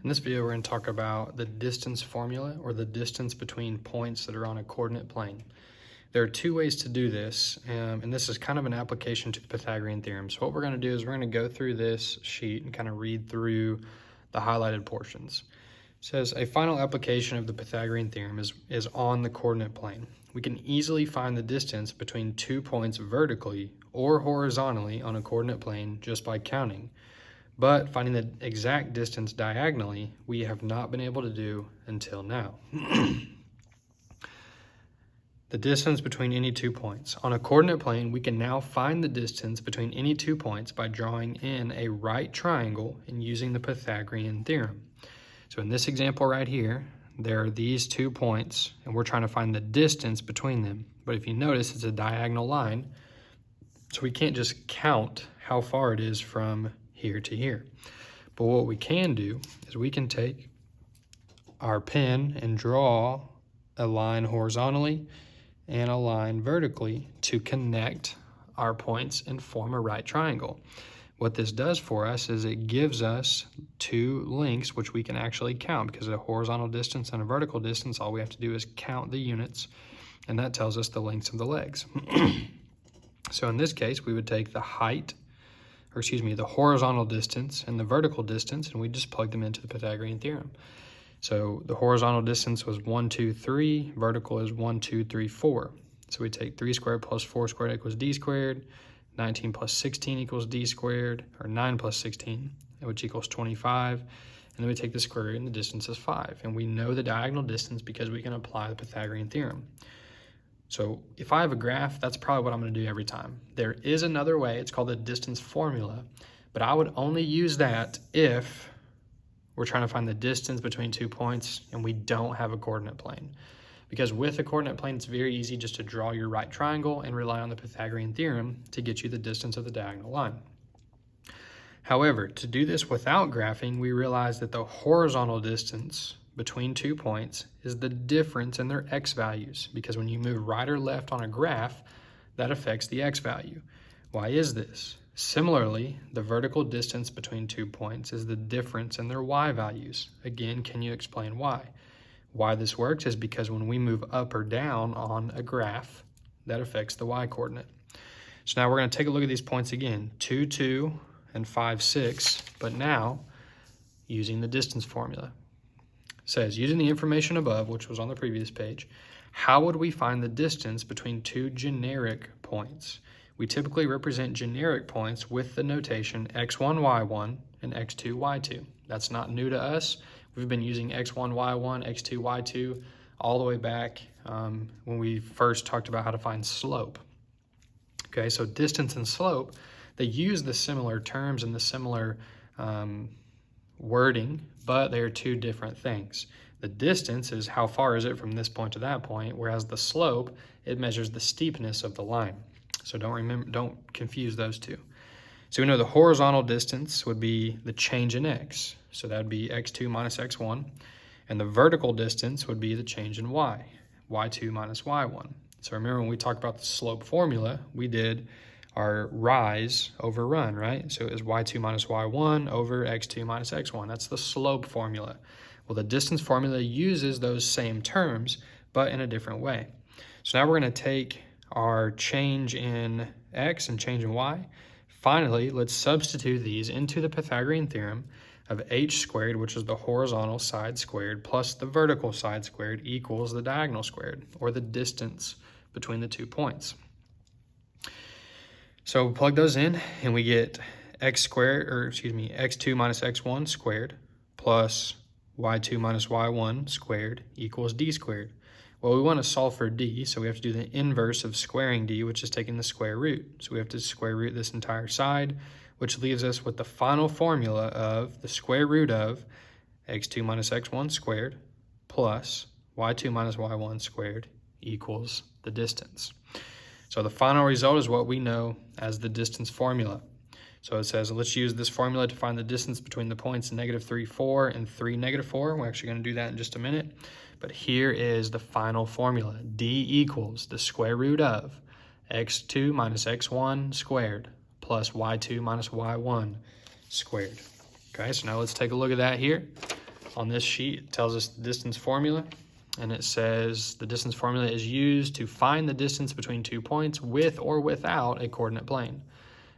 In this video, we're going to talk about the distance formula, or the distance between points that are on a coordinate plane. There are two ways to do this, and this is kind of an application to the Pythagorean theorem. So what we're going to do is we're going to go through this sheet and kind of read through the highlighted portions. It says a final application of the Pythagorean theorem is on the coordinate plane. We can easily find the distance between 2 points vertically or horizontally on a coordinate plane just by counting. But finding the exact distance diagonally, we have not been able to do until now. The distance between any 2 points. On a coordinate plane, we can now find the distance between any 2 points by drawing in a right triangle and using the Pythagorean theorem. So in this example right here, there are these 2 points, and we're trying to find the distance between them. But if you notice, it's a diagonal line, so we can't just count how far it is from here to here. But what we can do is we can take our pen and draw a line horizontally and a line vertically to connect our points and form a right triangle. What this does for us is it gives us 2 lengths which we can actually count, because a horizontal distance and a vertical distance, all we have to do is count the units, and that tells us the lengths of the legs. So in this case, we would take the the horizontal distance and the vertical distance, and we just plug them into the Pythagorean theorem. So the horizontal distance was 1, 2, 3, vertical is 1, 2, 3, 4. So we take 3 squared plus 4 squared equals d squared, 19 plus 16 equals d squared, or 9 plus 16, which equals 25. And then we take the square root and the distance is 5. And we know the diagonal distance because we can apply the Pythagorean theorem. So if I have a graph, that's probably what I'm going to do every time. There is another way, it's called the distance formula, but I would only use that if we're trying to find the distance between 2 points and we don't have a coordinate plane. Because with a coordinate plane, it's very easy just to draw your right triangle and rely on the Pythagorean theorem to get you the distance of the diagonal line. However, to do this without graphing, we realize that the horizontal distance between 2 points is the difference in their x values, because when you move right or left on a graph, that affects the x value. Why is this? Similarly, the vertical distance between 2 points is the difference in their y values. Again, can you explain why? Why this works is because when we move up or down on a graph, that affects the y coordinate. So now we're going to take a look at these points again, 2, 2, and 5, 6, but now using the distance formula. It says, using the information above, which was on the previous page, how would we find the distance between 2 generic points? We typically represent generic points with the notation x1, y1, and x2, y2. That's not new to us. We've been using x1, y1, x2, y2 all the way back when we first talked about how to find slope. Okay, so distance and slope, they use the similar terms and the similar wording, but they are 2 different things. The distance is how far is it from this point to that point, whereas the slope, it measures the steepness of the line. So don't confuse those 2. So we know the horizontal distance would be the change in x. So that would be x2 minus x1. And the vertical distance would be the change in y, y2 minus y1. So remember when we talked about the slope formula, we did our rise over run, right? So it was y2 minus y1 over x2 minus x1. That's the slope formula. Well, the distance formula uses those same terms, but in a different way. So now we're going to take our change in x and change in y. Finally, let's substitute these into the Pythagorean theorem of h squared, which is the horizontal side squared, plus the vertical side squared equals the diagonal squared, or the distance between the 2 points. So we plug those in and we get x2 minus x1 squared plus y2 minus y1 squared equals d squared. Well, we want to solve for d, so we have to do the inverse of squaring d, which is taking the square root. So we have to square root this entire side, which leaves us with the final formula of the square root of x2 minus x1 squared plus y2 minus y1 squared equals the distance. So the final result is what we know as the distance formula. So it says, let's use this formula to find the distance between the points -3, 4 and 3, -4. We're actually going to do that in just a minute. But here is the final formula. D equals the square root of x2 minus x1 squared plus y2 minus y1 squared. Okay, so now let's take a look at that here. on this sheet, it tells us the distance formula, and it says the distance formula is used to find the distance between 2 points with or without a coordinate plane.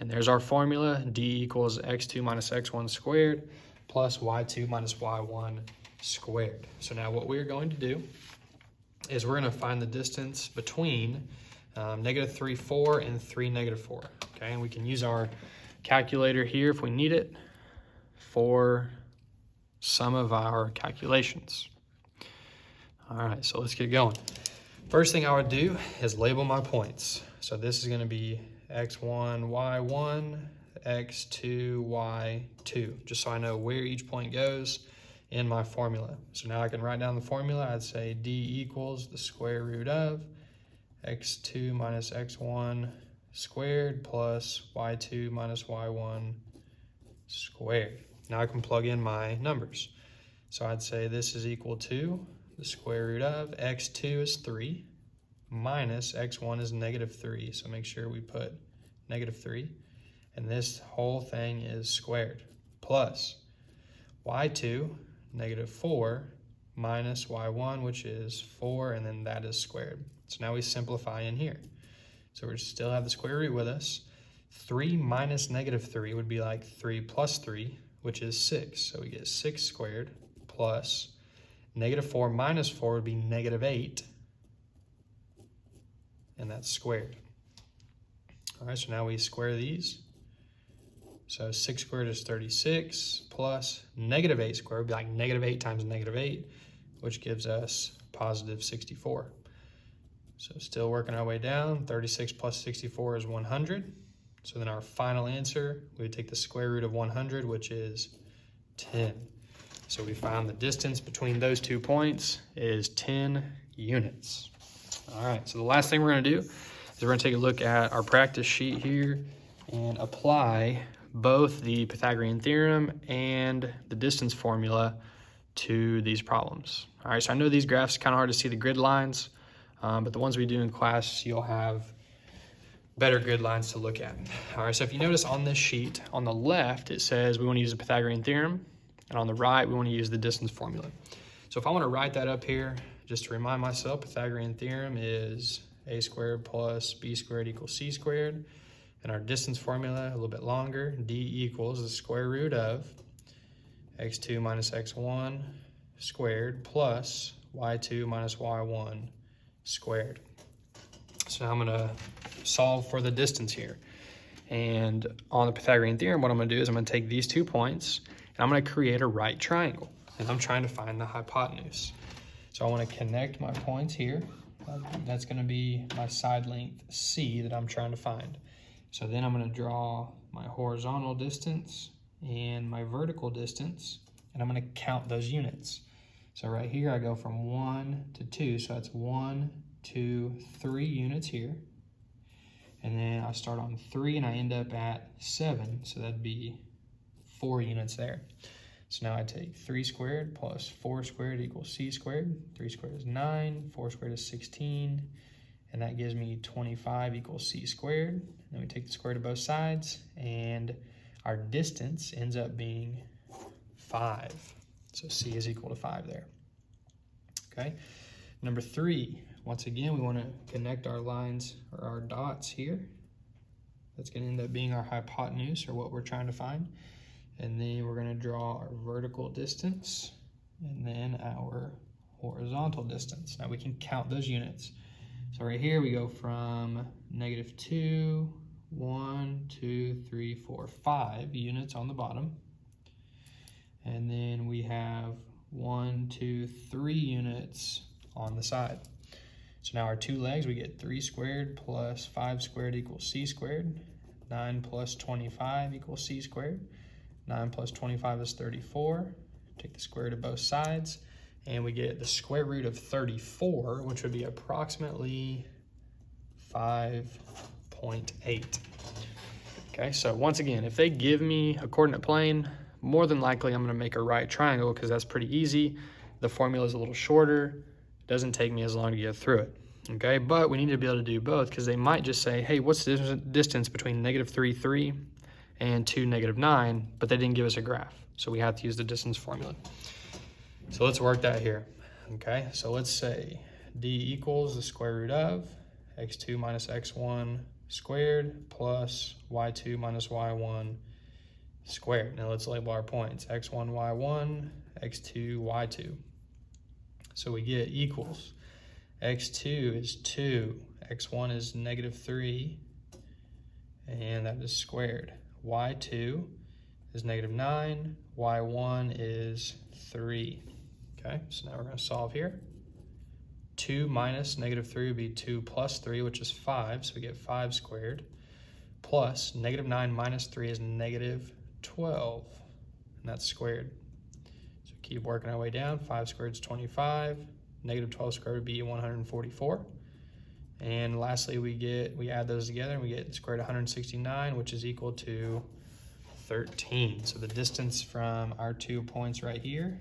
And there's our formula, d equals x2 minus x1 squared plus y2 minus y1 squared. So now what we're going to do is we're going to find the distance between -3, 4 and 3, -4. Okay, and we can use our calculator here if we need it for some of our calculations. All right, so let's get going. First thing I would do is label my points. So this is going to be x1, y1, x2, y2, just so I know where each point goes in my formula. So now I can write down the formula. I'd say d equals the square root of x2 minus x1 squared plus y2 minus y1 squared. Now I can plug in my numbers. So I'd say this is equal to the square root of x2 is 3 minus x1 is -3. So make sure we put -3. And this whole thing is squared plus y2, -4 minus y1, which is 4, and then that is squared. So now we simplify in here. So we still have the square root with us. 3 minus -3 would be like 3 plus 3, which is 6. So we get 6 squared plus -4 minus 4 would be -8. And that's squared. All right, so now we square these. So 6 squared is 36 plus -8 squared would be like -8 times -8, which gives us positive 64. So still working our way down, 36 plus 64 is 100. So then our final answer, we would take the square root of 100, which is 10. So we found the distance between those 2 points is 10 units. All right, so the last thing we're gonna do is we're gonna take a look at our practice sheet here and apply both the Pythagorean theorem and the distance formula to these problems. All right, so I know these graphs are kind of hard to see the grid lines, but the ones we do in class, you'll have better grid lines to look at. All right, so if you notice on this sheet, on the left, it says we want to use the Pythagorean theorem, and on the right, we want to use the distance formula. So if I want to write that up here, just to remind myself, Pythagorean theorem is a squared plus b squared equals c squared, and our distance formula, a little bit longer, d equals the square root of x2 minus x1 squared plus y2 minus y1 squared. So now I'm gonna solve for the distance here. And on the Pythagorean theorem, what I'm gonna do is I'm gonna take these 2 points and I'm gonna create a right triangle. And I'm trying to find the hypotenuse. So I wanna connect my points here. That's gonna be my side length C that I'm trying to find. So then I'm gonna draw my horizontal distance and my vertical distance, and I'm gonna count those units. So right here, I go from 1 to 2, so that's 1, 2, 3 units here. And then I start on 3 and I end up at 7, so that'd be 4 units there. So now I take 3 squared plus 4 squared equals c squared. 3 squared is 9, 4 squared is 16, and that gives me 25 equals c squared. Then we take the square root of both sides, and our distance ends up being 5. So c is equal to 5 there. Okay. Number 3, once again, we want to connect our lines or our dots here. That's going to end up being our hypotenuse, or what we're trying to find. And then we're going to draw our vertical distance and then our horizontal distance. Now we can count those units. So right here we go from -2, 1, 2, 3, 4, 5 units on the bottom. And then we have 1, 2, 3 units on the side. So now our 2 legs, we get 3 squared plus 5 squared equals c squared. 9 plus 25 equals c squared. 9 plus 25 is 34. Take the square root of both sides, and we get the square root of 34, which would be approximately 5.8. Okay, so once again, if they give me a coordinate plane, more than likely I'm going to make a right triangle because that's pretty easy. The formula is a little shorter. It doesn't take me as long to get through it. Okay, but we need to be able to do both because they might just say, hey, what's the distance between -3, 3 and 2, -9, but they didn't give us a graph. So we have to use the distance formula. So let's work that here. Okay, so let's say d equals the square root of x2 minus x1 squared plus y2 minus y1 squared. Now let's label our points, x1, y1, x2, y2. So we get equals x2 is 2, x1 is -3, and that is squared. y2 is -9, y1 is 3. Okay, so now we're going to solve here. 2 minus -3 would be 2 plus 3, which is 5, so we get 5 squared, plus -9 minus 3 is -12, and that's squared. So keep working our way down. 5 squared is 25, -12 squared would be 144. And lastly, we add those together and we get square root of 169, which is equal to 13. So the distance from our 2 points right here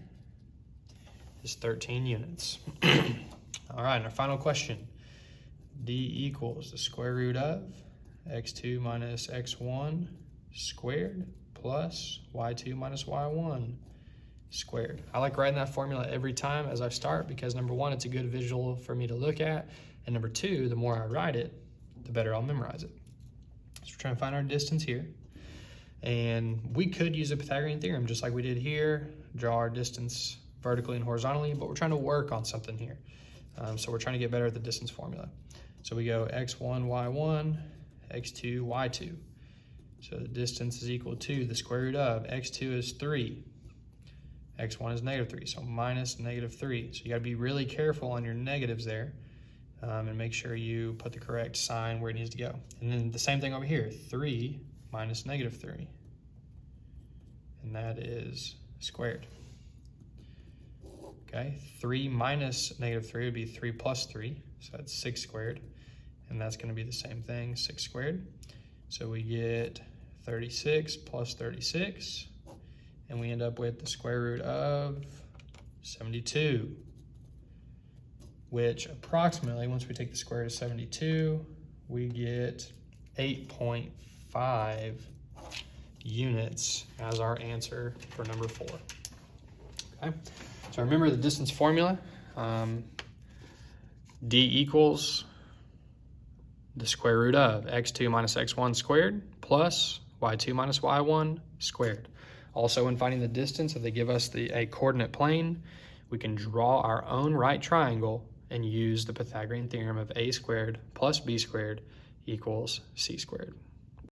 is 13 units. All right, and our final question. D equals the square root of x2 minus x1 squared plus y2 minus y1 squared. I like writing that formula every time as I start because number one, it's a good visual for me to look at. And number two, the more I write it, the better I'll memorize it. So we're trying to find our distance here. And we could use the Pythagorean theorem just like we did here, draw our distance vertically and horizontally, but we're trying to work on something here. So we're trying to get better at the distance formula. So we go x1, y1, x2, y2. So the distance is equal to the square root of x2 is 3, x1 is -3, so minus -3. So you got to be really careful on your negatives there and make sure you put the correct sign where it needs to go. And then the same thing over here, 3 minus -3, and that is squared. Okay, 3 minus -3 would be 3 plus 3, so that's 6 squared, and that's going to be the same thing, 6 squared. So we get 36 plus 36, and we end up with the square root of 72, which approximately, once we take the square root of 72, we get 8.5 units as our answer for number 4. Okay, so remember the distance formula. D equals the square root of x2 minus x1 squared plus y2 minus y1 squared. Also, when finding the distance, if they give us a coordinate plane, we can draw our own right triangle and use the Pythagorean theorem of a squared plus b squared equals c squared.